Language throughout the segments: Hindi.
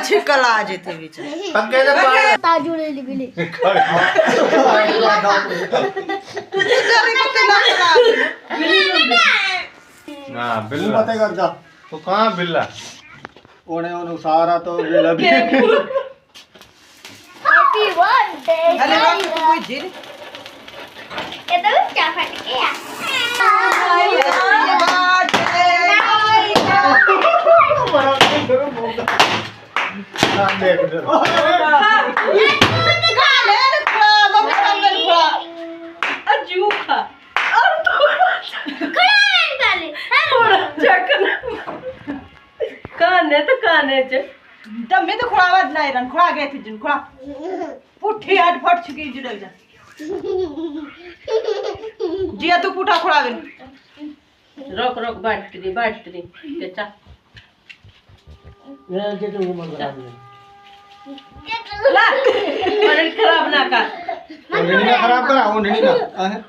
छिकला जेते बीच पक्के से पाड़ ताजुड़े लिबिली ना तू बिल्ला पता कर जा तो कहाँ बिल्ला ओने ओने सारा तो बिल्ला भी हैप्पी बर्थडे अरे बाप कोई जीर ये तो क्या फट गया दम्मे तो खुड़ावा नहीं रन खुड़ा गए थे जिन खुड़ा पुठी हट फट चुकी जुड़ जा जिया तू पुठा खुड़ा गई रोक रोक बैटरी बेचा ला और खराब ना कर ओढ़नी ना खराब करा ओढ़नी ना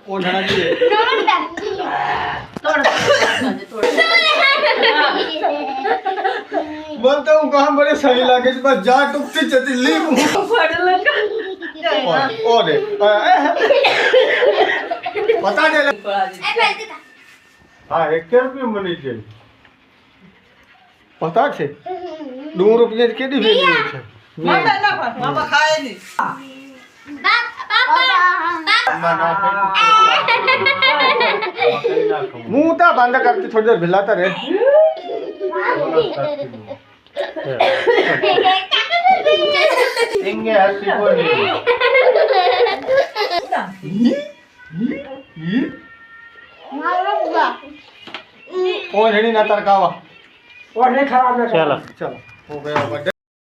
ओढ़ना जी तोड़ तोड़ बोलता हूँ कहाँ बड़े सही लगे बस जा टुकती चती ली फड़ लगा और पता नहीं लगा हाँ 1 रुपये मनी છે पता છે 2 रुपये केडी વેલ્યુ છે मामा ना मामा खाए नहीं मुंह ता बंद करके थोड़ी देर भिलाता रहे इंगे हसी को नहीं ओढ़नी ना तरकावा और नहीं खराब ना चलो चलो हो गया बर्थडे